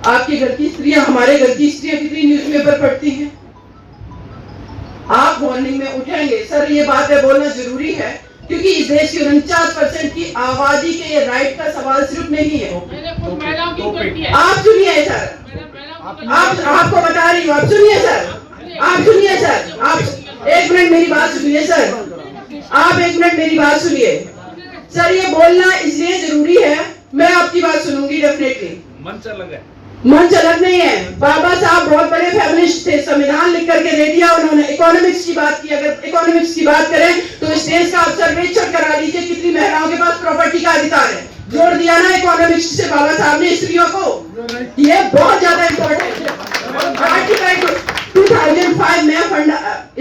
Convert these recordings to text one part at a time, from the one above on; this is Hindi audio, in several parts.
आपके घर की स्त्रियां, हमारे घर की स्त्रियां कितनी न्यूज़पेपर पढ़ती हैं? आप मॉर्निंग में उठेंगे, सर ये बात है बोलना जरूरी है क्योंकि इस देश की 49% की आबादी के ये राइट का सवाल सिर्फ नहीं है। आप सुनिए सर, आपको बता रही हूँ, आप सुनिए सर, आप सुनिए सर, आप एक मिनट मेरी बात सुनिए सर, आप एक मिनट मेरी बात सुनिए सर। ये बोलना इसलिए जरूरी है, मैं आपकी बात सुनूंगी डेफिनेटली। मंच अलग नहीं है। बाबा साहब बहुत बड़े फेमिनिस्ट थे, संविधान लिख करके दे दिया उन्होंने। इकोनॉमिक्स की बात की, अगर इकोनॉमिक्स की बात करें तो इस देश का ऑब्जर्वेशन करा लीजिए कितनी महिलाओं के पास प्रॉपर्टी का अधिकार है। जोड़ दिया ना इकोनॉमिक्स से बाबा साहब ने स्त्रियों को, ये बहुत ज्यादा इंपॉर्टेंट है। आर्टिकल 2005 में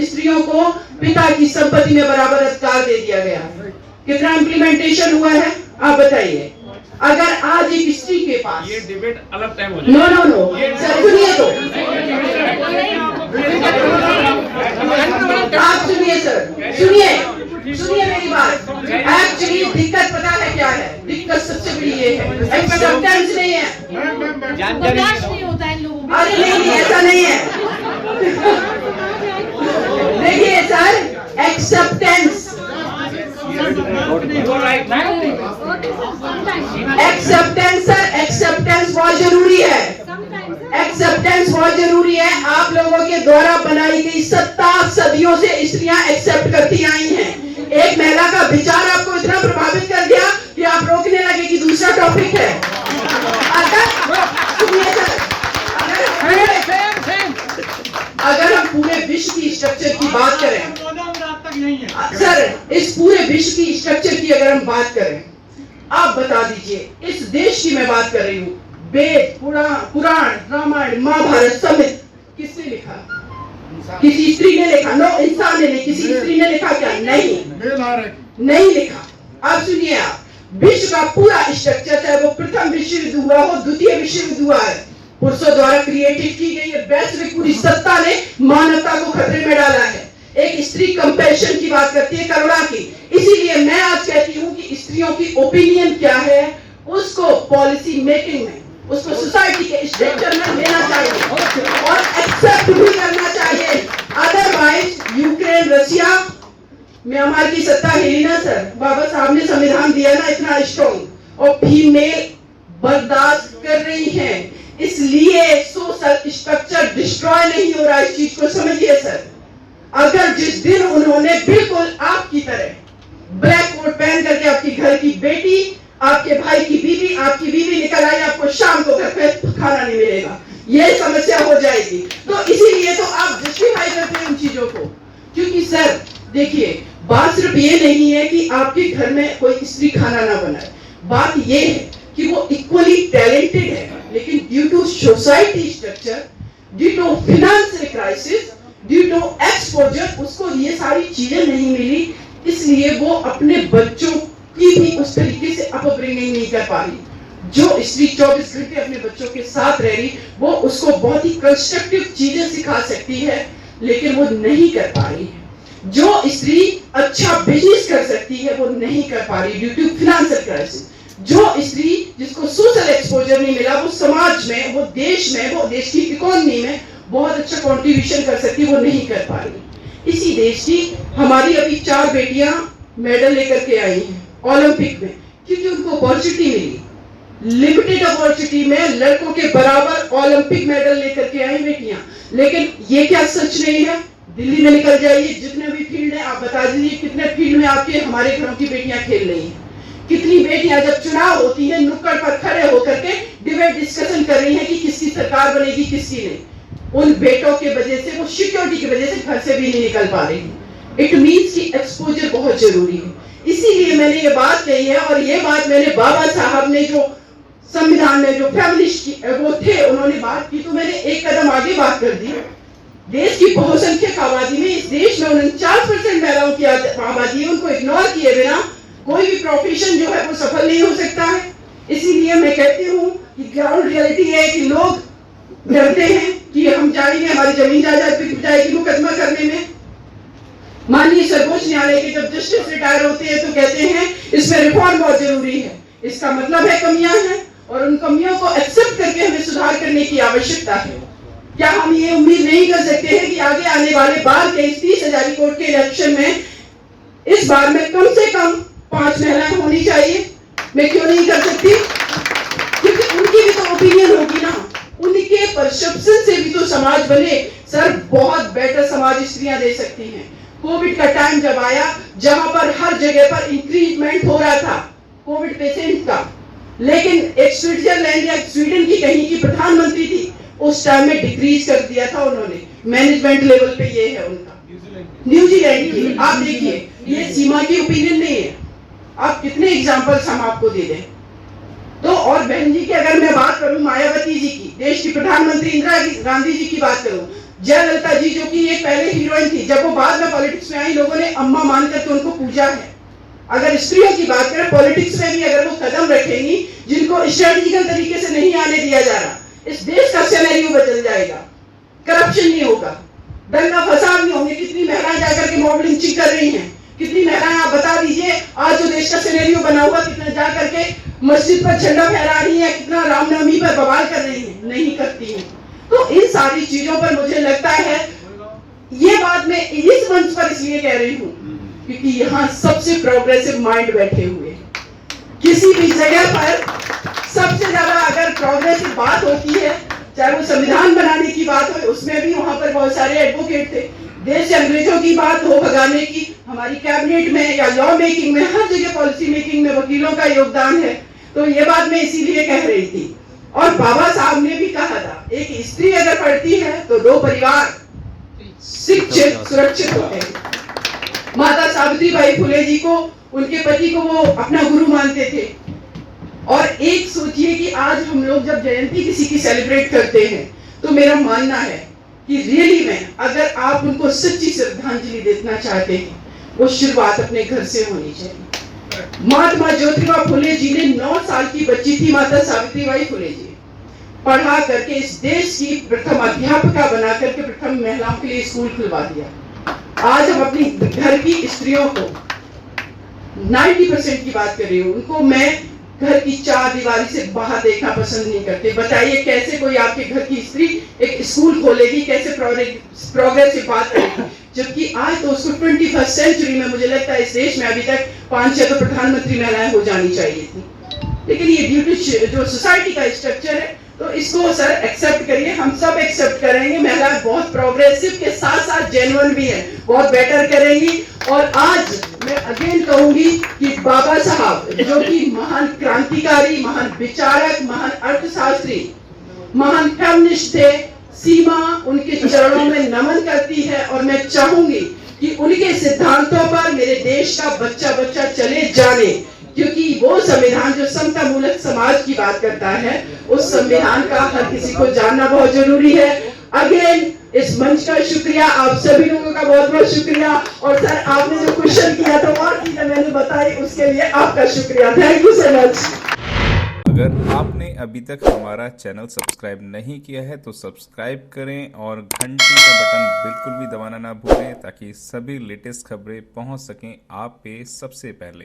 स्त्रियों को पिता की संपत्ति में बराबर अधिकार दे दिया गया। कितना इम्प्लीमेंटेशन हुआ है आप बताइए? अगर आज एक स्त्री के पास, ये डिबेट अलग टाइम हो जाएगा। नो सर सुनिए तो, आप सुनिए सर, सुनिए मेरी बात। एक्चुअली दिक्कत पता है क्या है? दिक्कत सबसे बड़ी ये है, एक्सेप्टेंस नहीं है, बर्दाश्त नहीं होता है इन लोगों को। अरे नहीं ऐसा नहीं है। देखिए सर, एक्सेप्टेंस बहुत जरूरी है, एक्सेप्टेंस बहुत जरूरी है। आप लोगों के द्वारा बनाई गई 70 सदियों से स्त्रियां एक्सेप्ट करती आई हैं। एक महिला का विचार आपको इतना प्रभावित कर दिया कि आप रोकने लगे कि दूसरा टॉपिक है। अगर हम पूरे विश्व की स्ट्रक्चर की बात करें सर, इस पूरे विश्व की स्ट्रक्चर की अगर हम बात करें, आप बता दीजिए, इस देश की मैं बात कर रही हूँ, वेद, पुराण, रामायण, महाभारत समेत किसने लिखा? किसी स्त्री ने लिखा? नो, इंसान ने नहीं। किसी स्त्री ने लिखा क्या? नहीं लिखा। आप सुनिए, आप विश्व का पूरा स्ट्रक्चर, चाहे वो प्रथम विश्व युद्ध हुआ हो, द्वितीय विश्व युद्ध हुआ है, पुरुषों द्वारा क्रिएटेड की गई है। वैश्विक पूरी सत्ता ने मानवता को खतरे में डाला है। एक स्त्री कंपैशन की बात करती है, करुणा की। इसीलिए मैं आज कहती हूँ कि स्त्रियों की ओपिनियन क्या है, उसको पॉलिसी मेकिंग में, उसको सोसाइटी के स्ट्रक्चर में लेना चाहिए और एक्सेप्ट भी करना चाहिए। अदरवाइज यूक्रेन, रशिया, म्यांमार की सत्ता हिली ना सर। बाबा साहब ने संविधान दिया ना इतना स्ट्रॉन्ग, और फीमेल बर्दाश्त कर रही है, इसलिए सोशल स्ट्रक्चर डिस्ट्रॉय नहीं हो रहा। इस चीज को समझिए सर। अगर जिस दिन उन्होंने बिल्कुल आपकी तरह ब्लैक कोट पहन करके आपकी घर की बेटी, आपके भाई की बीवी, आपकी बीवी निकल आई, आपको शाम को घर पे खाना नहीं मिलेगा, ये समस्या हो जाएगी। तो इसीलिए तो आप जस्टिफाई करते हैं उन चीजों को। क्योंकि सर देखिए, बात सिर्फ ये नहीं है कि आपके घर में कोई स्त्री खाना ना बनाए, बात ये है कि वो इक्वली टैलेंटेड है, लेकिन due to society structure, due to financial crisis, due to exposure, उसको ये सारी चीजें नहीं मिली, इसलिए वो अपने बच्चों की भी उस तरीके से अपब्रिंगिंग नहीं कर पा रही। जो स्त्री 24 घंटे अपने बच्चों के साथ रह रही, वो उसको बहुत ही कंस्ट्रक्टिव चीजें सिखा सकती है, लेकिन वो नहीं कर पा रही है। जो स्त्री अच्छा बिजनेस कर सकती है, वो नहीं कर पा रही ड्यू टू फाइनेंशियल क्राइसिस। जो स्त्री जिसको सोशल एक्सपोजर नहीं मिला, वो समाज में, वो देश की इकोनॉमी में बहुत अच्छा कंट्रीब्यूशन कर सकती, वो नहीं कर पा रही। इसी देश की हमारी अभी 4 बेटियां मेडल लेकर के आई हैं ओलंपिक में, क्योंकि उनको अपॉर्चुनिटी मिली। लिमिटेड अपॉर्चुनिटी में लड़कों के बराबर ओलंपिक मेडल लेकर के आई बेटियां। लेकिन ये क्या सच नहीं है? दिल्ली में निकल जाइए, जितने भी फील्ड है, आप बता दीजिए कितने फील्ड में आपके हमारे घरों की बेटियां खेल रही हैं। कितनी बेटियां जब चुनाव होती है, नुक्कड़ पर खड़े होकर के डिबेट डिस्कशन कर रही हैं कि किसकी सरकार बनेगी, किसकी नहीं। उन बेटों के वजह से, वो सिक्योरिटी की वजह से घर से भी नहीं निकल पा रही। इट मीन्स कि एक्सपोजर बहुत जरूरी है। इसीलिए मैंने ये बात कही है, और ये बात मैंने बाबा साहब ने जो संविधान में जो फेमिनिस्ट वो थे, उन्होंने बात की, तो मैंने एक कदम आगे बात कर दी। देश की बहुसंख्यक आबादी में, इस देश में 49% महिलाओं की आबादी है, उनको इग्नोर किए बिना कोई भी प्रोफेशन जो है वो सफल नहीं हो सकता है। इसीलिए मैं कहती हूँ कि ग्राउंड रियलिटी है कि लोग डरते हैं कि हम जाएंगे, हमारी जमीन जायदाद बिक जाएगी मुकदमा करने में। माननीय सर्वोच्च न्यायालय के जब जस्टिस रिटायर होते हैं तो कहते हैं इसमें रिफॉर्म बहुत जरूरी है। इसका मतलब है कमियां हैं, और उन कमियों को एक्सेप्ट करके हमें सुधार करने की आवश्यकता है। क्या हम ये उम्मीद नहीं कर सकते हैं कि आगे आने वाले बार के इस 30,000 कोर्ट के इलेक्शन में इस बार में कम से कम 5 महिलाएं होनी चाहिए? मैं क्यों नहीं कर सकती? क्योंकि उनकी भी तो ओपिनियन होगी ना, उनके परसेप्शन से भी तो समाज बने। सर, बहुत बेटर समाज स्त्रियां दे सकती हैं। कोविड का टाइम जब आया, जहां पर हर जगह पर इंक्रीजमेंट हो रहा था कोविड पेशेंट का, लेकिन एक स्विट्जरलैंड या स्वीडन की कहीं की प्रधानमंत्री थी, उस टाइम में डिक्रीज कर दिया था उन्होंने। मैनेजमेंट लेवल पे ये है उनका, न्यूजीलैंड की। आप देखिए, ये सीमा की ओपिनियन नहीं है। आप कितने एग्जांपल्स हम आपको दे दें। तो और बहन जी की अगर मैं बात करूं, मायावती जी की, देश की प्रधानमंत्री इंदिरा गांधी जी की बात करूं, जयललिता जी जो कि एक पहले हीरोइन थी, जब वो बाद में पॉलिटिक्स में आई, लोगों ने अम्मा मान करके उनको पूजा है। अगर स्त्रियों की बात करें, पॉलिटिक्स में भी अगर वो कदम रखेंगी जिनको स्ट्रेटेजिकल तरीके से नहीं आने दिया जा रहा, इस देश का सिनेरियो बदल जाएगा। करप्शन नहीं होगा, दंगा फसाद नहीं होंगे। कितनी महिलाएं जाकर के मॉब लिंचिंग कर रही हैं, कितनी महिलाएं, आप बता दीजिए आज जो देश का सिनेरियो बना हुआ, कितना जाकर के मस्जिद पर झंडा फहरा रही है, कितना रामनवमी पर बवाल कर रही है, नहीं करती है। तो इन सारी चीजों पर मुझे लगता है, ये बात मैं इस मंच पर इसलिए कह रही हूँ क्योंकि यहाँ सबसे प्रोग्रेसिव माइंड बैठे हुए हैं। किसी भी जगह पर सबसे ज्यादा अगर प्रोग्रेसिव बात होती है, चाहे वो संविधान बनाने की बात हो, उसमें भी वहां पर बहुत सारे एडवोकेट थे। देश से अंग्रेजों की बात हो भगाने की, हमारी कैबिनेट में या लॉ मेकिंग में, हर जगह पॉलिसी मेकिंग में वकीलों का योगदान है। तो ये बात मैं इसीलिए कह रही थी। और बाबा साहब ने भी कहा था, एक स्त्री अगर पढ़ती है तो 2 परिवार शिक्षित सुरक्षित होते हैं। माता सावित्रीबाई फुले जी को, उनके पति को वो अपना गुरु मानते थे। और एक सोचिए कि आज हम लोग जब जयंती किसी की सेलिब्रेट करते हैं, तो मेरा मानना है कि रियली में अगर आप उनको सच्ची श्रद्धांजलि देना चाहते हैं, वो शुरुआत अपने घर से होनी चाहिए। महात्मा ज्योतिबा फुले जी ने 9 साल की बच्ची थी माता सावित्रीबाई फुले जी, पढ़ा करके इस देश की प्रथम अध्यापिका बना करके प्रथम महिलाओं के लिए स्कूल खुलवा दिया। आज हम अपनी घर की स्त्रियों को 90% की बात कर रही हूँ, उनको मैं घर की 4 दीवारी से बाहर देखना पसंद नहीं करते। बताइए कैसे कोई आपके घर की स्त्री एक स्कूल खोलेगी, कैसे प्रोग्रेसिव बात करेगी? जबकि आज तो उसको 21st सेंचुरी में मुझे लगता है इस देश में अभी तक 5-6 तो प्रधानमंत्री महिलाएं हो जानी चाहिए थी। लेकिन ये ड्यू टू जो सोसाइटी का स्ट्रक्चर है, तो इसको सर एक्सेप्ट करिए, हम सब एक्सेप्ट करेंगे। महिलाएं बहुत प्रोग्रेसिव के साथ साथ जेन्युइन भी है, बहुत बेटर करेंगी। और आज मैं अगेन कहूंगी कि बाबा साहब जो कि महान क्रांतिकारी, महान विचारक, महान अर्थशास्त्री, महान कम्युनिस्ट थे, सीमा उनके चरणों में नमन करती है। और मैं चाहूंगी कि उनके सिद्धांतों पर मेरे देश का बच्चा बच्चा चले जाने, क्योंकि वो संविधान जो समता मूलक समाज की बात करता है, उस संविधान का हर किसी को जानना बहुत जरूरी है। अगेन इस मंच का शुक्रिया, आप सभी लोगों का बहुत बहुत शुक्रिया। और सर, आपने जो क्वेश्चन किया था और चीजें मैंने बताई, उसके लिए आपका शुक्रिया। Thank you so much. अगर आपने अभी तक हमारा चैनल सब्सक्राइब नहीं किया है तो सब्सक्राइब करें और घंटी का बटन बिल्कुल भी दबाना ना भूलें, ताकि सभी लेटेस्ट खबरें पहुंच सकें आप पे सबसे पहले।